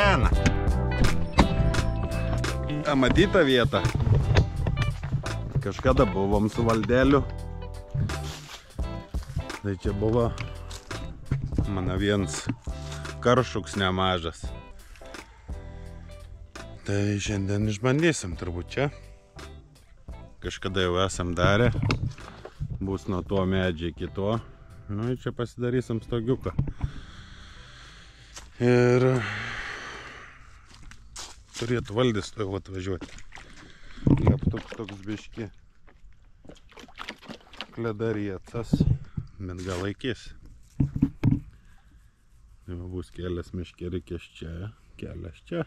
Sena. Matyta vieta. Kažkada buvom su Valdeliu. Tai čia buvo mano vienas karšuks nemažas. Tai šiandien išbandysim turbūt čia. Kažkada jau esam darę. Bus nuo to medžio iki to. Nu ir čia pasidarysim stogiuką. Ir turėtų Valdis to jau atvažiuoti. Leptoks toks biški kledariecas, bet gal laikys. Tai bus kelias meškerikės čia, kelias čia.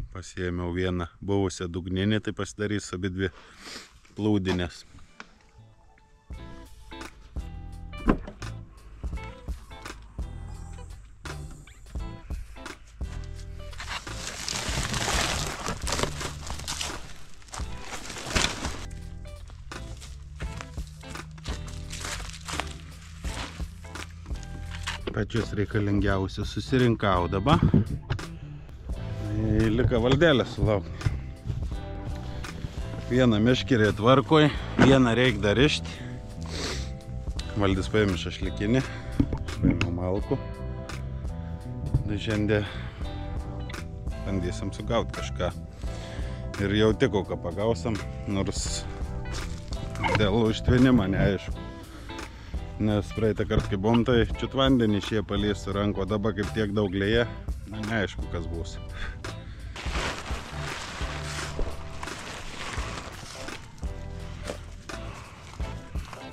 Pasiėmiau vieną buvusią dugninį, tai pasidarys abi dvi plūdinės. Pačius reikalingiausius susirinkau dabar. Lika Valdelę sulaukti. Vieną meškerį tvarkoj, vieną reik dar rišti. Valdis paėmė šašlikinį, paėmė malkų. Tai šiandien bandysim sugauti kažką. Ir jau tiko, ką pagausim, nors dėl užtvinimo neaišku. Nes praeitą kartą, kai buvom, tai čiut vandenį šie palys su ranko, dabar kaip tiek daug lėja, neaišku, kas bus.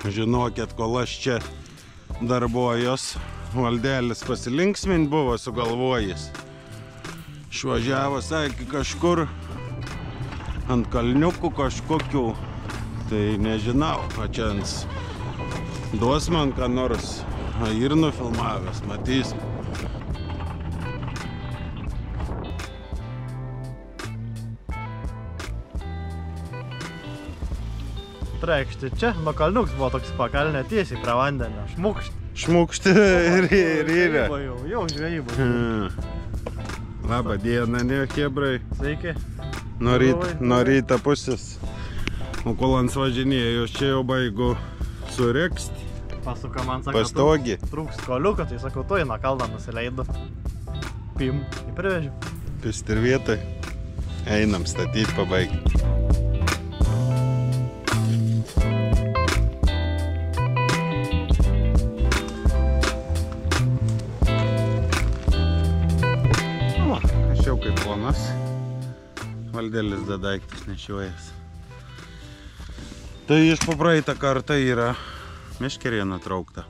Žinokit, kol aš čia darbojos, Valdelis pasilinksmint buvo sugalvojęs. Išvažiavo, sakė, kažkur ant kalniukų kažkokių, tai nežinau, o čia duos man ką nors ir nufilmavęs, matysim. Trekšti čia, nuo kalniuks buvo toks pakalnė tiesiai prie vandenio, šmukšti. Šmukšti ir yra. Jau žvejyba. Labą dieną, ne, chebrai. Sveiki. Nuo ryto pusės. O kol ant važinėjus, čia jau baigu sureksti. Pasuka man, sako, Pastogi. Trūks koliuko, tai sakau, tu į nuo kalną nusileidu. Pim, į privežiu. Pist ir vietoj. Einam statyti, pabaigti. Aš jau kaip ponas. Valdelis daiktus nešiojas. Tai iš praeitą kartą yra meškerė nutraukta.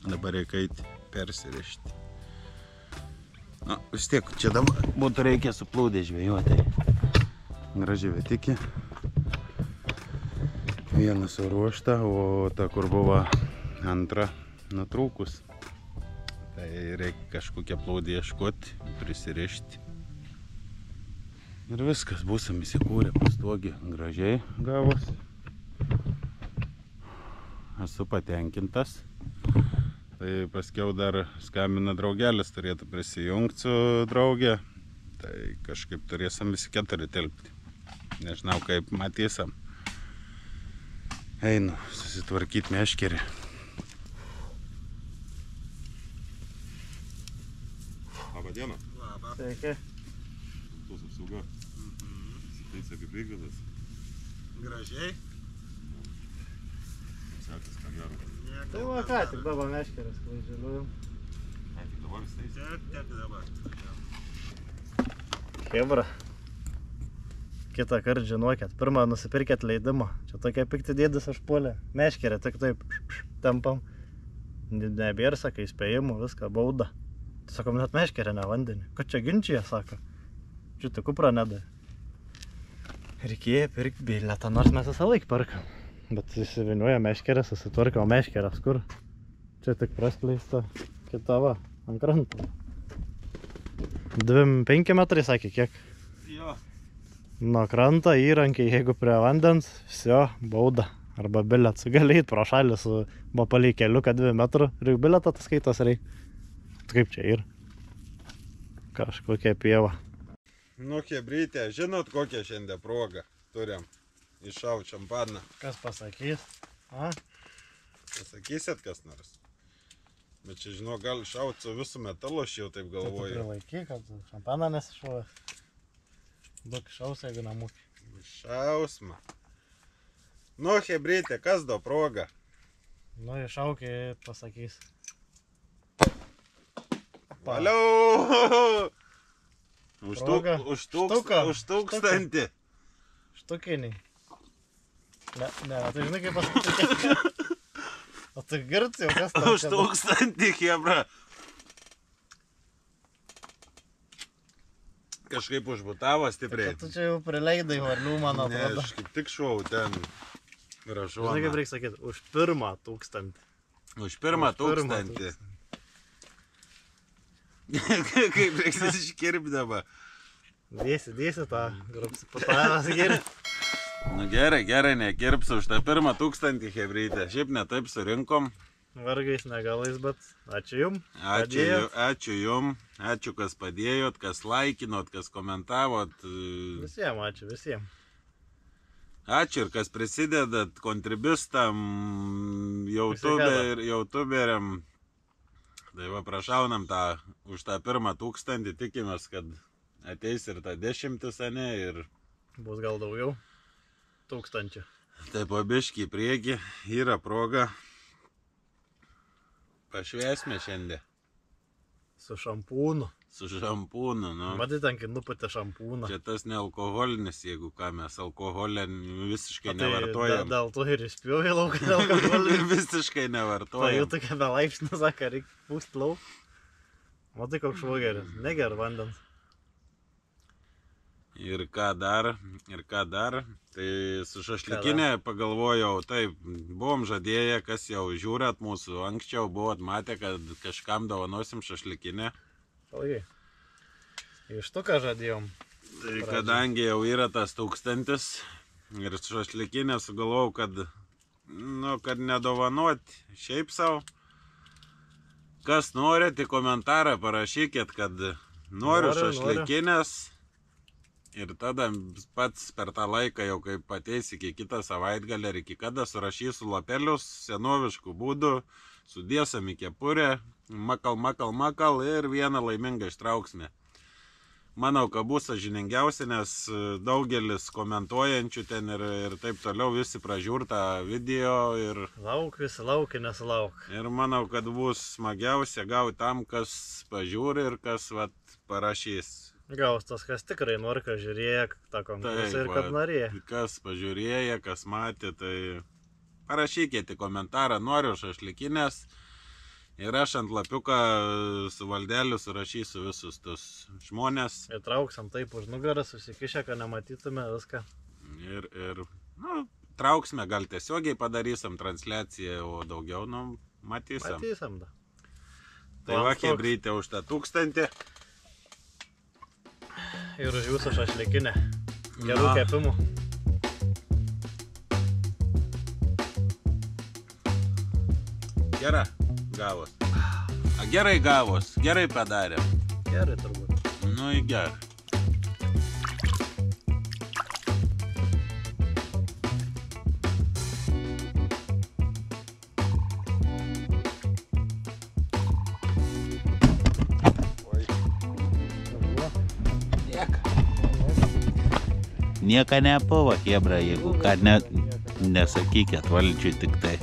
Dabar reikia eiti persirišti. Na, vis tiek, čia dabar būtų reikia suplūdę žvejoti. Graži vietikė. Vieną suruoštą, o ta, kur buvo antra, nutrūkus. Tai reikia kažkokią plūdę ieškoti, prisirišti. Ir viskas, būsim įsikūrę pastogį. Gražiai gavosi. Esu patenkintas. Tai paskiau dar skambina draugelis, turėtų prisijungti su draugė. Tai kažkaip turėsim visi keturi telpti. Nežinau, kaip matysim. Einu susitvarkyti meškerį. Labą dieną. Labą. Sveiki. Tos apsauga. Sitaisė kaip reikalas. Gražiai. Sekas, ką gero. Tai va ką, tik dabar meškerės klaidžialiu. Ne, tik dabar vis taisė. Tik dabar. Chebra. Kitą kartą žinokit, pirmą nusipirkėt leidimą. Čia tokia pikti dėdis užpuolė. Meškerė tik taip tampam. Nebėra, sakai, įspėjimų, viską, bauda. Tai sakom, net meškerė ne vandenį. Kad čia ginčyje, sako. Čia tik kuprą nedavė. Reikėjo pirkti bilietą, nors mes visą laiką perkam. Bet įsiviniuoja meškerės, susitvarkė, o meškerės kur? Čia tik praskleista kita va, ant kranto. 2-5 metrai, sakė, kiek? Jo. Nuo kranto įrankiai, jeigu prie vandens, visio, bauda. Arba bilietas. Gali eit pro šalį su bapaliai keliuką 2 metrų. Ir biletą tas skaitos reikia. Kaip čia yra? Kažkokia pieva. Nu, chebrytė, žinot, kokią šiandien progą turim iššaut šampaną? Kas pasakys? A? Pasakysit kas nors? Bet čia, žinau, gal šaut su visų metalu, aš jau taip Tu galvoju. prilaikyk, kad šampaną nesišovęs. Daug šaus, jeigu namūkį. Šausma. Nu, chebrytė, kas do proga? Nu, iššaukį pasakys. Valiau! Proga. Štuką. Už tūkstantį. Štukiniai. Ne, tai žinai kaip pasakyti. O tai girts jau kas tam. Už tūkstantį, chebra. Kažkaip užbutavo stipriai. Tu čia jau prileidai varlių, man Ne, atrodo. aš kaip tik šau ten. Gražu. Žinai kaip reikia sakyti, už pirmą 1000. Už pirmą Už pirmą tūkstantį. Kaip reiks iškirpdama. Dėsi tą, grapsipatavęs geri. Nu gerai, nekirpsiu už tą pirmą 1000, chebrytė. Šiaip netaip surinkom. Vargais negalais, bet ačiū jum. Ačiū jum, ačiū kas padėjot, kas laikinot, kas komentavot. Visiems ačiū, visiems. Ačiū ir kas prisidedat, kontribustam, youtuberiam. Tai va, prašaunam tą, už tą pirmą 1000, tikimės, kad ateis ir tą 10, ane, ir... Bus gal daugiau. 1000. Tai pabiški į priekį, yra proga. Pašvesime šiandien. Su šampūnu. Su šampūnu, nu. Matai, ten kai nuputė šampūną. Čia tas nealkoholinis, jeigu ką, mes alkoholę visiškai Tai nevartojam. dėl to ir įspėjau į lauką dėl alkoholį. Visiškai Tai nevartojam. jau tokia belaipsnė, sako, reikia pūst lauk. Matai, koks švogeris. Neger vandens. Ir ką dar, tai su šašlikinė pagalvojau, taip, buvom žadėję, kas jau žiūrėt mūsų, anksčiau buvot matę, kad kažkam dovanosim šašlikinę. Palaikai. Ištuką žadėjom. Tai kadangi jau yra tas 1000 ir šašlikinė sugalvojau, kad nedovanot šiaip savo. Kas norit, į komentarą parašykit, kad noriu šašlikinės. Ir tada pats per tą laiką, jau kaip ateis iki kitą savaitgalį ar iki kada, surašysiu lapelius senoviškų būdų, sudėsim į kepurę, makal ir vieną laimingą ištrauksime. Manau, kad bus sąžiningiausia, nes daugelis komentuojančių ten ir taip toliau visi pražiūrtą video. Lauk, visi laukia, nesilauk. Ir manau, kad bus smagiausia gauti tam, kas pažiūri ir kas parašys. Gaus tas, kas tikrai nori, kas žiūrėjo tą konkursą ir kad norėjo. Kas pažiūrėjo, kas matė, tai parašykite komentarą, noriu šašlikinės. Ir aš ant lapiuką su valdeliu surašysiu visus tus žmonės. Įtrauksim taip už nugarą, susikišę, kad nematytume viską. Ir trauksime, gal tiesiogiai padarysim transliaciją, o daugiau, matysim. Matysim, da. Tai va, chebrytė už tą 1000. Ir už jūsų šašlikinę. Gerų kepimų. Gerai gavos. Gerai gavos, gerai padarėm. Gerai turbūt. Nu į gerai. Nieka nepuva, chebra, jeigu ką nesakykit valdžiui tik tai.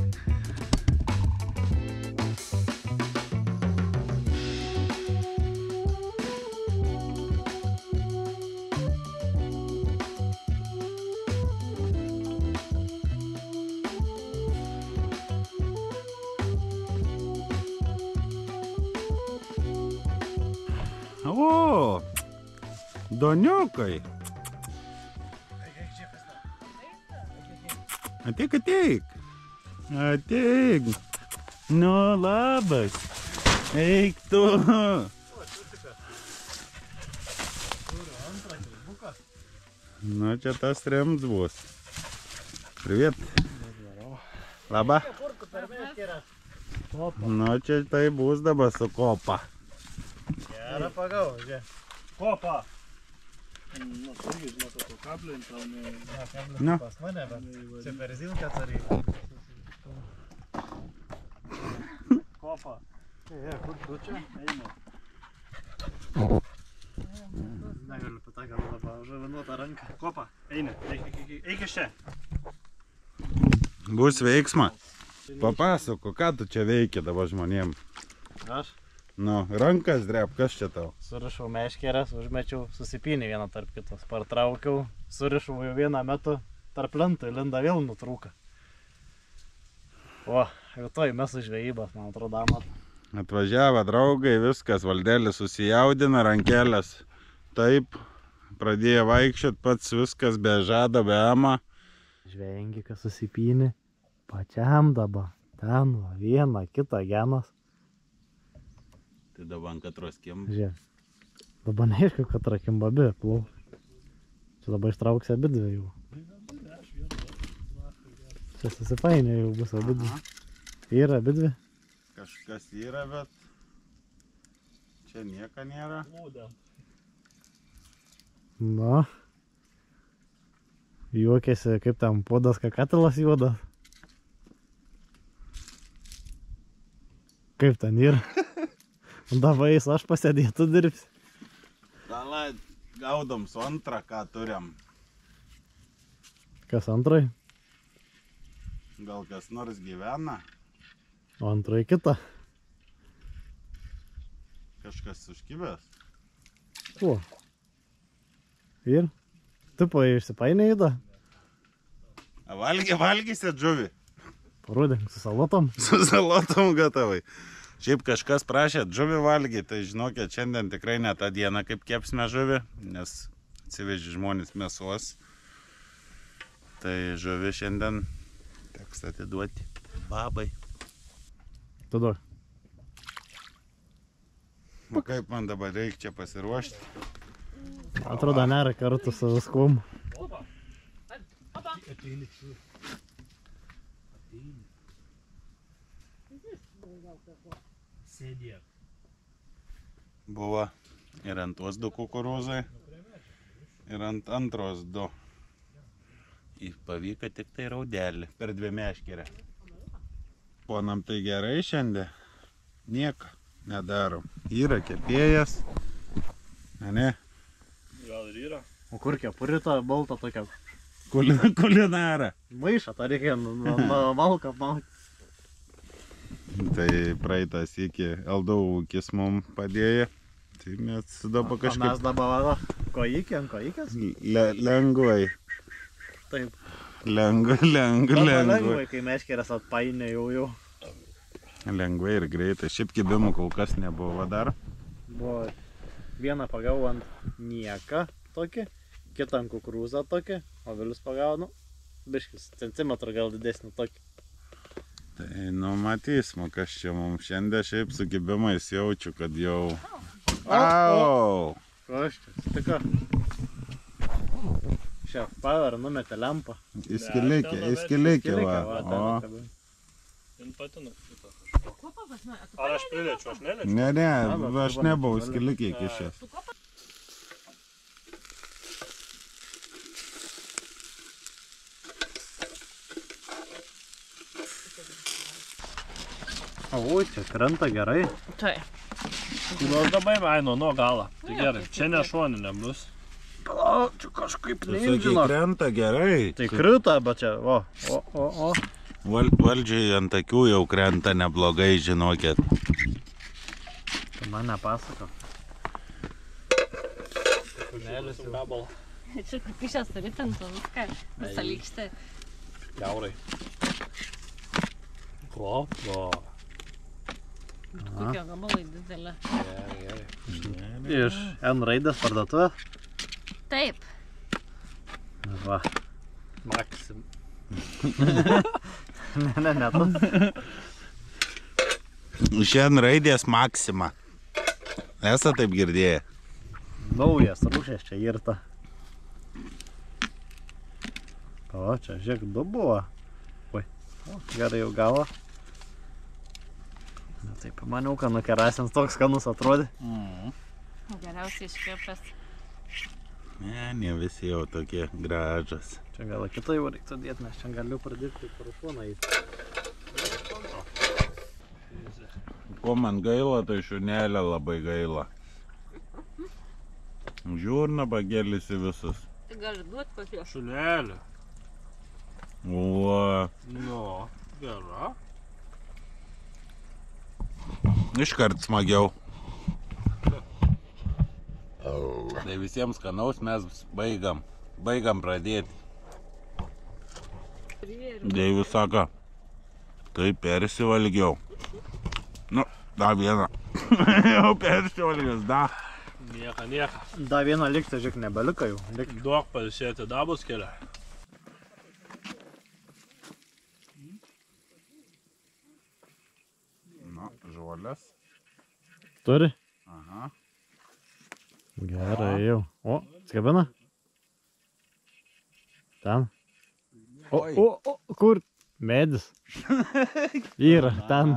O, doniukai. Ateik. Ateik. Nu, labas. Eik tu. Nu, čia tas rems bus. Привет. Laba. Nu, čia tai bus dabar su kopa. Gerą pagavau, žiūrėk. Kopa. Nu, tai irgi žinau, kad to kablio tau ne... Nu. Pas mane, bet čia per zilkę atsarį. Kopa. Kur tu čia? Eina. Negaliu patą gal dabar žavinuotą ranką. Kopa, Eina. Eik iš čia. Bus veiksmas. Papasako, ką tu čia veiki dabar žmonėm? aš Nu, rankas drep, kas čia tau? surišau meškerės, užmečiau, susipynį vieną tarp kitos. Partraukiau, surišau jau vieną metu tarp lentų, linda vėl nutrūka. O, jau toj mes žvejybas, man atrodo, mat. Atvažiavo draugai, viskas, Valdelis susijaudina, rankelės. Taip, pradėjo vaikščiot, pats viskas be žada, be ama. Žvengikas susipynė, pačiam dabar, ten va, vieną, kitą genas. Tai dabar ant katros kim. Žiūrėk, dabar neaišku, kad rakim babi, plau. Čia dabar ištrauksi abi dvi jau. Čia susipainė jau bus abi dvi. Yra abi dvi. Kažkas yra, bet čia nieko nėra. Na. Juokėsi, kaip tam podas, kakatilas juodas. Kaip ten yra? Dabar jis aš pasėdėtų dirbsi. Gal gaudom su antrą, ką turim. Kas antrai? Gal kas nors gyvena, O antrai kita. kažkas užkibęs. Kuo? Ir? Tu išsipainėjai tą? Valgysit žuvį. Parodėk, su salotom. Su salotom gatavai. Šiaip kažkas prašė žuvį valgyti, tai žinokit, šiandien tikrai ne tą dieną, kaip kepsime žuvį, nes atsivežė žmonės mėsos. Tai žuvį šiandien teks atiduoti babai. Tu duok. O kaip man dabar reikia čia pasiruošti? Atrodo, nėra kartu su viskuom. Sėdėk. Buvo ir ant tuos du kukurūzai, ir ant antros du. Pavyko tik tai raudelį per dvi meškerę. Ponam tai gerai šiandien? Nieko nedarom. Yra kepėjas. Ne? Gal ir yra. O kur kepurita balta tokia? Kulinara. Maišą, tą reikia malką apmalti. Tai praeitas iki Eldau ūkis mums padėjo. Tai mes dabar Mes kažkaip dabar kojikė ant kojikės? lengvai. Taip. Lengvai. Kai meškerės atpainė jau. Lengvai ir greitai. Šiaip kibimų kol kas nebuvo dar. Buvo vieną pagavau ant nieką tokį, kitą ant kukurūzą tokį, o vėlius pagavau, nu, biškis, centimetrų gal didesnį tokį. Tai numatysim, kas čia mums šiandien. Šiaip su kibimais jaučiu, kad jau... Au! Kas čia, stika? Šią pavarą numetė lempą. Įskilikė, va. O. Jin pati nukrito. Ar aš priliečiu, aš neliečiu? Ne, aš nebuvau įskilikė iki šias. O, čia krenta gerai. Tai. Nu, dabar einu nuo galo. Tai gerai, čia ne šoninė bus. Palauk, čia kažkaip Tu sakai, krenta gerai. Tai krita, bet čia, o. Valdžiai ant akių jau krenta neblogai, žinokit. Tai man nepasako. Nelės jau. Gabalą. Čia kupišės turi ten viską. Visą lygštę. Kiaurai. Ko? Kokie gabalai didelė. Gerai. Iš N raidės parduotuvės. Taip. Va. Maksim. Ne, tu. Šiandien raidės Maxima. Esate taip girdėję? Naujas rūšės čia irta. O, čia žiūrėk, du buvo. Oi, gerai jau gavo. Na taip, maniau, kad nukerasins toks skanus atrodė. Geriausiai iškepęs. Ne visi jau tokie gražas. Čia gal kitą jau reiktų dėti, nes čia galiu pradėti parašūną į. Ko man gaila, tai šunelė labai gaila. Žiūrna bagėlisi visus. Tai gali duoti kokie. Šunelį. O, Nu, gera. iškart smagiau. Tai visiems skanaus mes baigam pradėti. Deivis sako, tai persivalgiau. Nu, da vieną. Jau persivalgius, da. Nieka. Da vieną likti, žiūrėk, nebelika jau. Duok pailsėti dabus kelią. Nu, žolės. Turi? Aha. Gerai jau. O, skabina? Ten. O, kur? Medis. Yra, ten.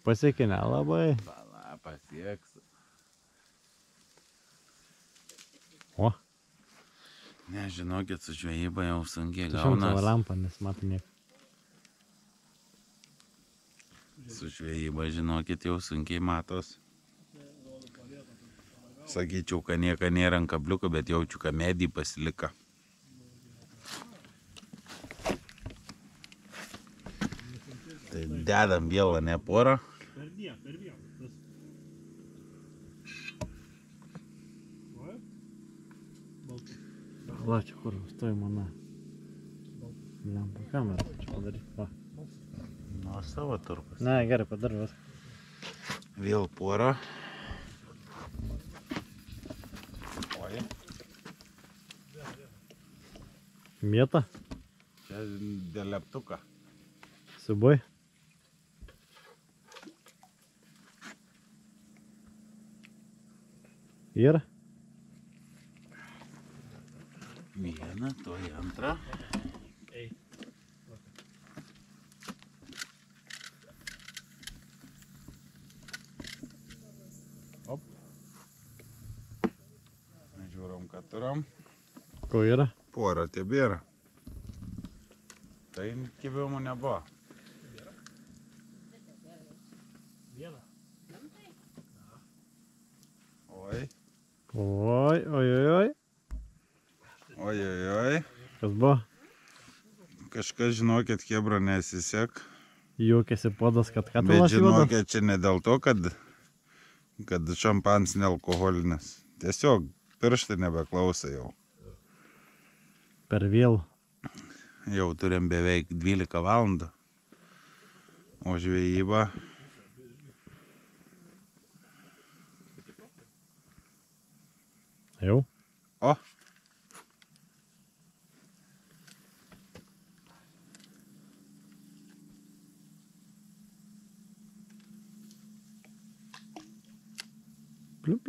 Pasiekė nelabai. Pala, pasieks. O. Nežinokit, su žvejyba jau sunkiai Išjungs savo gaunas. lempą, nes matai nieko. Su žvejyba, žinokit, jau sunkiai matos. Sakyčiau, kad nieka nėra ant kabliuko, bet jaučiu, kad medį pasilika. Tai dedam vėl, ne porą. Per vieną. La, čia kur, stoj mana. Lempa kamera, čia padaryk. Va. Nu, savo turpas. Ne, gerai, padarai viską. Vėl porą. Oi. Mieta? Čia dėl leptuką. Subui? Yra? Vieną, toj antrą. Op. Žiūrom, ką turim. Ko yra? Porą tebėra. Tai kibimų nebuvo. Vieną. Oi. Oi. Oi. Kas buvo? Kažkas, žinokit, chebra nesisek. Juokėsi podas, kad Bet katilas juodas. žinokit, čia ne dėl to, kad šampans nealkoholinis. Tiesiog pirštai nebeklauso jau. Per vėl. Jau turim beveik 12 valandų. O žvejyba. Jau? O. Pliup.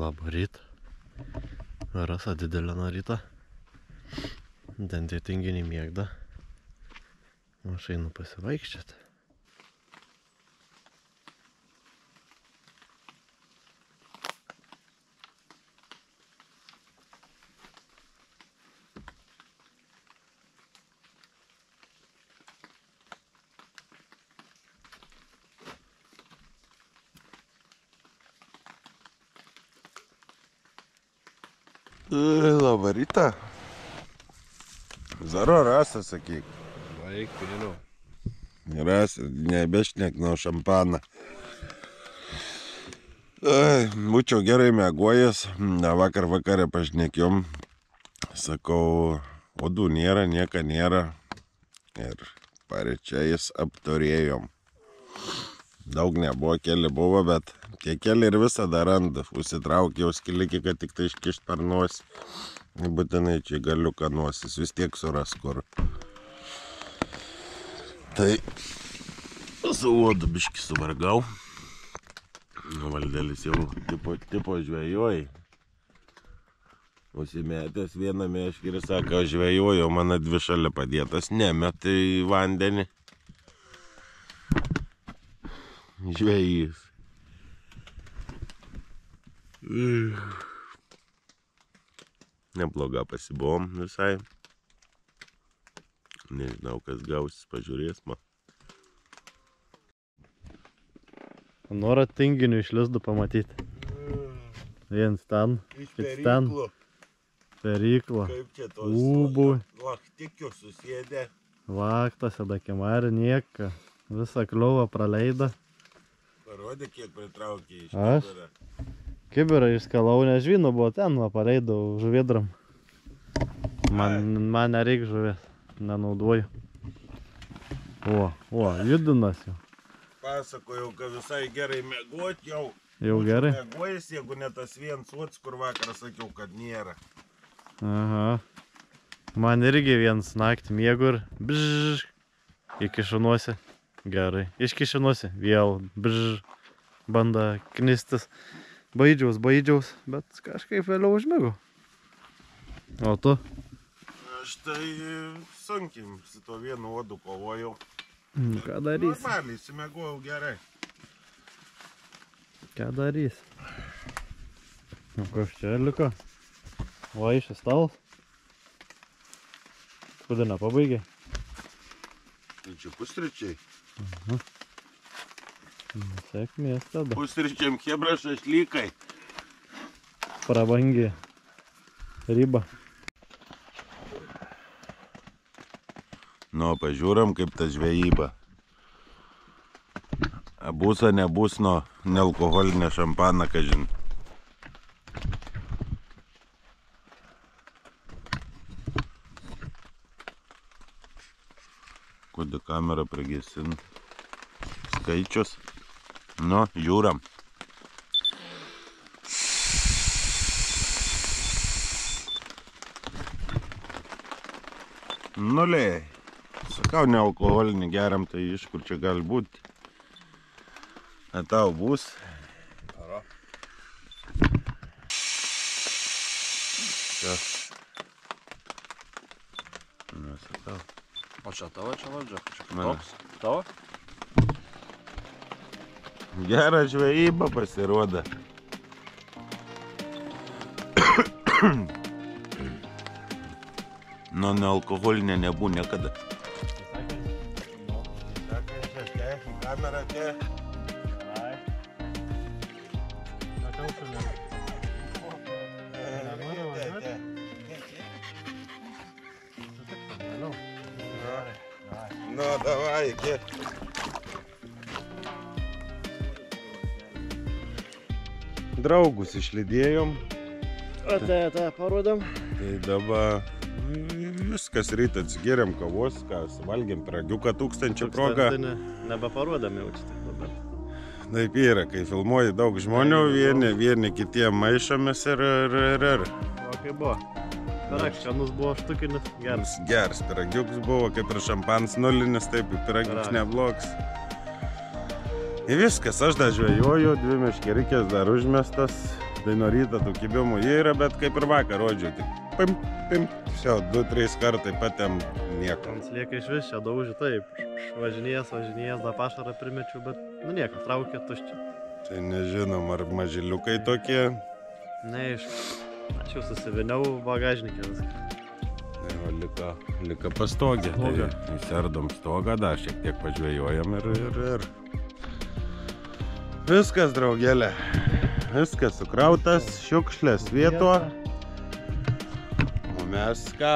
Labą rytą. Rasa didelė nuo ryto. Ten tie tinginiai miegda. Aš einu pasivaikščioti. Labą rytą. Zaro Rasa, sakyk. Baik, pėliau. Rasa, nebešnek nuo šampaną. Būčiau gerai mėgojęs. Vakar vakarę pašnekėjom. Sakau, odų nėra, nieka nėra. Ir paryčiais apturėjom. Daug nebuvo, keli buvo, bet tie keli ir visada randa. Užsitraukiau skilikį, kad tik tai iškišt per nosį. Būtinai čia galiuką nosis, vis tiek suras kur. Tai Su uodu biškį suvargau. Valdėlis jau tipo žvejoj. Užsimetęs vieną meškį ir sako, žvejojo, mano dvi šalia padėtas, nemet į vandenį. Žvejys. Nebloga pasibuvom visai. Nežinau, kas gausis, pažiūrės man. Norą tinginių iš lizdų pamatyti. Viens ten, kits ten. Peryklo. Kaip čia tos Ūbų. laktikių susėdė. Vaktas, edakimarė, nieka. Visą kliovą praleido. Parodė, kiek pritraukė iš Aš? kibirą. Kibirą išskalau, nes žvyno buvo ten, va paleidau žuviedram. Man nereik žuvės, nenaudoju. O, judinas jau. Pasakojau, kad visai gerai mėgot jau. Jau gerai? Mėgojęs, jeigu ne tas viens uots, kur vakarą sakiau, kad nėra. Aha. Man irgi viens naktį miegu ir bžžž. Įkišinuosi. Gerai. Iškišinuosi. Vėl bžžž. Banda knistis. Baidžiaus, bet kažkaip vėliau užmėgau. O tu? Aš tai sunkiai su to vienu uodu kovojau. Ką darys? Normaliai, įsimėgojau gerai. Ką darys? O kas čia liko? Vaišės stalas? Kodėl nepabaigė? Tai čia pusryčiai. Sėkmės tada. Pusryčiam chebra šašlykai. Prabangi ryba. Nu, pažiūram, kaip ta žvejyba. Bus ar nebus nuo nealkoholinė šampana, kažin. Kodėl kamerą pragesin. Skaičius. Nu, žiūram. Nuliai. Sakau, nealkoholinį geriam, tai iš kur čia gali būti. A tau bus? Čia. Nesakau. O čia tavo čia valdžia? Čia Mano. toks? Tavo? Gerą žvejybą pasirodo. Nu, nealkoholinė nebūna niekada. Kamera čia. Nu, davai, iki. Draugus išlydėjom. O tai parodom. Tai dabar viskas rytą atsigėrėm kavos, valgėm pyragiuką 1000 progą. Nebeparodam jau čia dabar. Taip yra, kai filmuoji daug žmonių, vieni kitiem maišomės ir. O kaip buvo? Pyragiukas buvo štukinis, geras. Geras pyragiukas buvo, kaip ir šampans nulinis, taip pyragiukas neblogs. Ir viskas, aš dar žvejoju, 2 meškerikės dar užmestas. Tai nuo ryto tų kibimų yra, bet kaip ir vakar rodžiau, tik pim, все, 2-3 kartai patėm nieko. Ant lieka iš vis čia daužį, taip, važinėjęs, dar pašarą primečiau, bet nu nieko, traukė tuščią. Tai nežinom, ar mažiliukai tokie. Neaišku, aš jau susiviniau bagažnikę viską. Tai va, liko pastogė, tai įserdom stogą, dar šiek tiek pažvejojam ir. Viskas, draugėlė. Viskas sukrautas, šiukšlės vieto. O mes ką,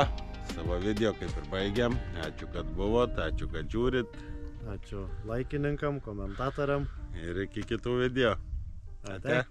savo video kaip ir baigiam. Ačiū, kad buvot, ačiū, kad žiūrit. Ačiū laikininkam, komentatoriam. Ir iki kitų video. Ate.